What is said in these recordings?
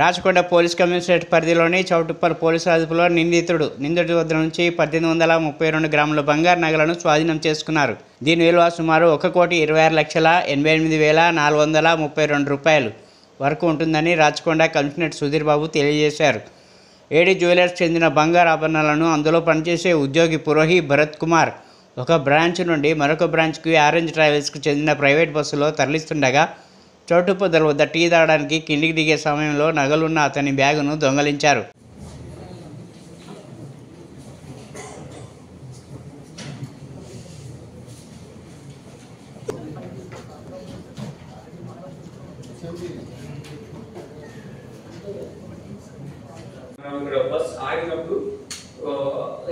Rachakonda police commissionerate పరిధిలోని Choutuppal police అదుపులో నిందితుడి వద్ద నుంచి 1832 గ్రాముల బంగారు నగలను స్వాధీనం చేసుకున్నారు. దీని విలువ సుమారు 1,26,88,432 రూపాయలు వరకు ఉంటుందని రాచకొండ కమిషనరేట్ సుధీర్ బాబు తెలియజేశారు. ఏడీ జ్యువెలర్స్ చెందిన బంగారు ఆభరణాలను అందులో పనిచేసే ఉద్యోగి పురోహి భరత్ కుమార్ ఒక బ్రాంచ్ నుండి మరొక బ్రాంచ్కి ఆరెంజ్ ట్రావెల్స్కి చెందిన ప్రైవేట్ బస్సులో తరలిస్తుండగా చౌటుప్పల్ వద్ద టీ తాగడానికి కిందికి దిగే సమయంలో నగలున్న అతని బ్యాగును దొంగలించారు. బస్ ఆగినప్పుడు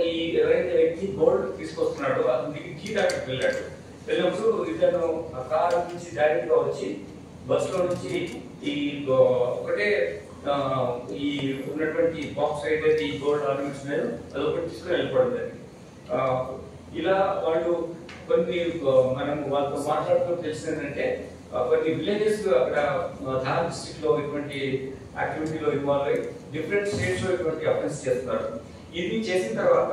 ఈ ఎవరైతే వ్యక్తి గోల్డ్ తీసుకొస్తున్నాడో అతనికి టీ తాగడానికి వెళ్ళినప్పుడు ఇతను ఆ కారు నుంచి డైరెక్ట్ గా వచ్చి బస్ లో నుంచి ఈ ఒకటే ఈ ఉన్నటువంటి బాక్స్ ఏదైతే ఈ గోల్డ్ ఆర్నమెంట్స్ ఉన్నాయో అది ఒకటి తీసుకుని వెళ్ళిపోవడం జరిగింది. ఇలా వాళ్ళు కొన్ని మనం వాళ్ళతో మాట్లాడుతూ తెలిసిందంటే కొన్ని విలేజెస్ అక్కడ ధార్ డిస్ట్రిక్ట్ లో ఇటువంటి యాక్టివిటీలో ఇన్వాల్వ్ అయ్యి డిఫరెంట్ స్టేట్స్ లో ఇటువంటి అఫెన్స్ చేస్తున్నారు. ఇది చేసిన తర్వాత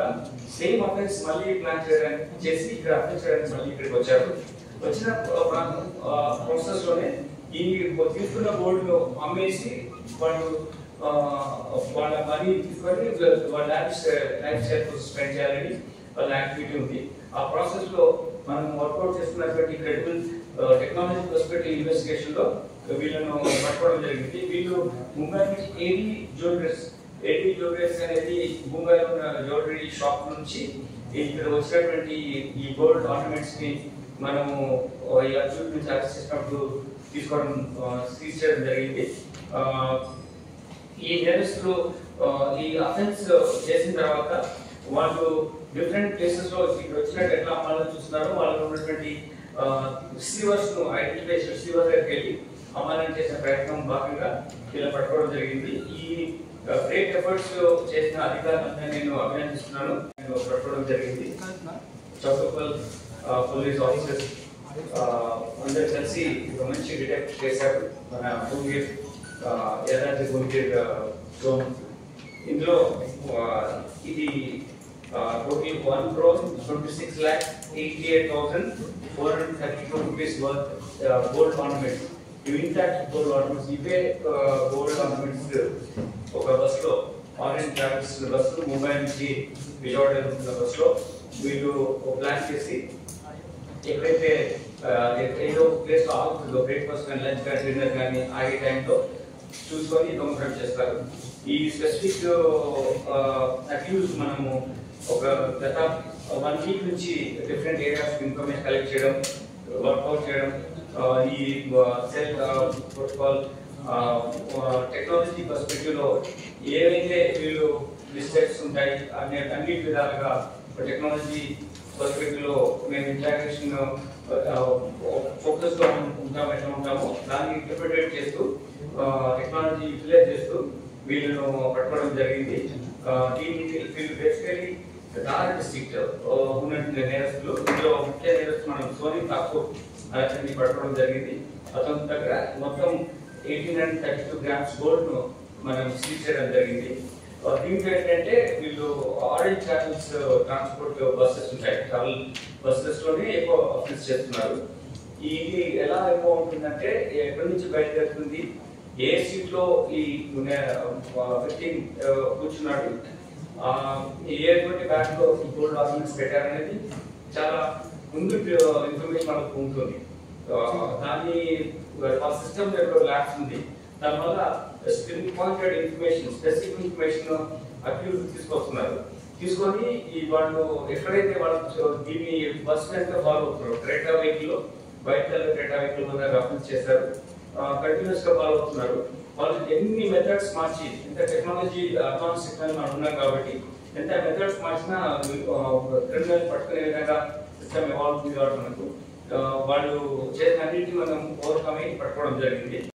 సేమ్ అఫెన్స్ మళ్ళీ ప్లాన్ చేసి ఇక్కడ అఫెన్స్ చేయడానికి మళ్ళీ ఇక్కడికి వచ్చారు. వచ్చిన ప్రాసెస్ లోనే ఈ తీసుకున్న గోల్డ్ ను అమ్మేసి వాళ్ళు వాళ్ళ మనీ తీసుకొని వాళ్ళ లైఫ్ స్టైల్ స్పెండ్ చేయాలని వాళ్ళ యాక్టివిటీ ఉంది. ఆ ప్రాసెస్ లో మనం వర్కౌట్ చేస్తున్నటువంటి క్రెడిబుల్ టెక్నాలజీ పర్స్పెక్టివ్ ఇన్వెస్టిగేషన్ లో వీళ్ళను పట్టుకోవడం జరిగింది. వీళ్ళు ముంబై నుంచి ఏడీ జ్యువెలర్స్ అనేది ముంబైలో ఉన్న జ్యువెలరీ షాప్ నుంచి ఇక్కడ వచ్చినటువంటి ఈ గోల్డ్ ఆర్నమెంట్స్ ని మనము ఈ అర్జున్ నుంచి అరెస్ట్ చేసినప్పుడు తీసుకోవడం సీజ్ చేయడం జరిగింది. ఈ నేరస్తులు ఈ అఫెన్స్ చేసిన తర్వాత వాళ్ళు డిఫరెంట్ ప్లేసెస్ లో ఇక్కడ వచ్చినట్టు ఎట్లా అమ్మాలని చూస్తున్నారు. వాళ్ళలో ఉన్నటువంటి రిసీవర్స్ ను ఐడెంటిఫై చేసి రిసీవర్ దగ్గరికి వెళ్ళి అమ్మాలని చేసిన ప్రయత్నం భాగంగా ఇలా పట్టుకోవడం జరిగింది. ఈ గ్రేట్ ఎఫర్ట్స్ చేసిన అధికారులను నేను అభినందిస్తున్నాను. నేను పట్టుకోవడం జరిగింది. చౌటుప్పల్ పోలీస్ ఆఫీసర్స్ అందరు కలిసి ఒక మంచి డిటెక్ట్ చేశారు. మన భూమిర్ యాదాద్రి భూమిర్ ఇందులో ఇది total 1,26,88,432 rupees worth gold ornaments. During that gold ornaments, gold ornaments ఒక బస్ లో ఆరెంజ్ ట్రావెల్స్ బస్ ముంబై నుంచి విజయవాడ బస్ లో వీళ్ళు ప్లాన్ చేసి ఎక్కడైతే ఏదో ప్లేస్ లో ఆగుతుందో బ్రేక్ఫాస్ట్ కానీ లంచ్ కానీ డిన్నర్ కానీ ఆగే టైంలో చూసుకొని దొంగతనం చేస్తారు. ఈ స్పెసిఫిక్ అక్యూజ్ మనము ఒక గత 1 వీక్ నుంచి డిఫరెంట్ ఏరియాస్ ఇన్ఫర్మేషన్ కలెక్ట్ చేయడం, వర్కౌట్ చేయడం, ఈ సెల్ ప్రోటోకాల్ టెక్నాలజీ పర్స్పెక్టివ్ లో ఏవైతే వీళ్ళు మిస్టేక్స్ ఉంటాయి అన్ని విధాలుగా టెక్నాలజీ పర్స్పెక్టివ్ లో మేము ఇంటరాక్షన్ ఫోకస్ గా ఎట్లా ఉంటామో దాన్ని ఇంటర్ప్రిటేట్ చేస్తూ టెక్నాలజీ యూటిలైజ్ చేస్తూ వీళ్ళను పట్టుకోవడం జరిగింది. వీళ్ళు బేసికలీ ధార్ డిస్ట్రిక్ట్ ఉన్నటువంటి నేరస్తులు. ఇందులో ముఖ్య నేరస్తులు మనం సోనీ ఠాకూర్ అతన్ని పట్టుకోవడం జరిగింది. అతని దగ్గర మొత్తం 1,832 గ్రామ్స్ గోల్డ్ ను మనం సీజ్ చేయడం జరిగింది. దీంట్లో ఏంటంటే వీళ్ళు ఆరెంజ్ ట్రావెల్స్ ట్రాన్స్పోర్ట్ బస్సెస్ ఉంటాయి, ట్రావెల్ బస్సెస్ లోనే ఎక్కువ అఫెన్స్ చేస్తున్నారు. ఇది ఎలా ఎక్కువ ఉంటుందంటే ఎక్కడి నుంచి బయలుదేరుతుంది, ఏ సీట్ లో ఈ వ్యక్తి కూర్చున్నాడు, ఎటువంటి బ్యాగ్ లో ఈ గోల్డ్ ఆర్నమెంట్స్ పెట్టారనేది చాలా ముందు ఇన్ఫర్మేషన్ మనకు ఉంటుంది. దాన్ని సిస్టమ్ ల్యాబ్స్ ఉంది. దానివల్ల పాయింటెడ్ ఇన్ఫర్మేషన్, స్పెసిఫిక్ ఇన్ఫర్మేషన్ అక్యూజ్ తీసుకొస్తున్నారు. తీసుకొని ఈ వాళ్ళు ఎక్కడైతే వాళ్ళు దీన్ని బస్ వెంట ఫాలో అవుతున్నారు, క్రెటా వెహికల్ బయట క్రెటా వెహికల్ మీద అఫెన్స్ చేశారు. కంటిన్యూస్ గా ఫాలో అవుతున్నారు. వాళ్ళు ఎన్ని మెథడ్స్ మార్చి, ఎంత టెక్నాలజీ అడ్వాన్స్ టెక్నాలజీ మనం ఉన్నాం కాబట్టి ఎంత మెథడ్స్ మార్చినా క్రిమినల్ పట్టుకునే విధంగా సిస్టమ్ ఎవాల్వ్ ఉంది కాబట్టి మనకు వాళ్ళు చేసిన అన్నింటినీ మనం ఓవర్కమ్ అయ్యి పట్టుకోవడం జరిగింది.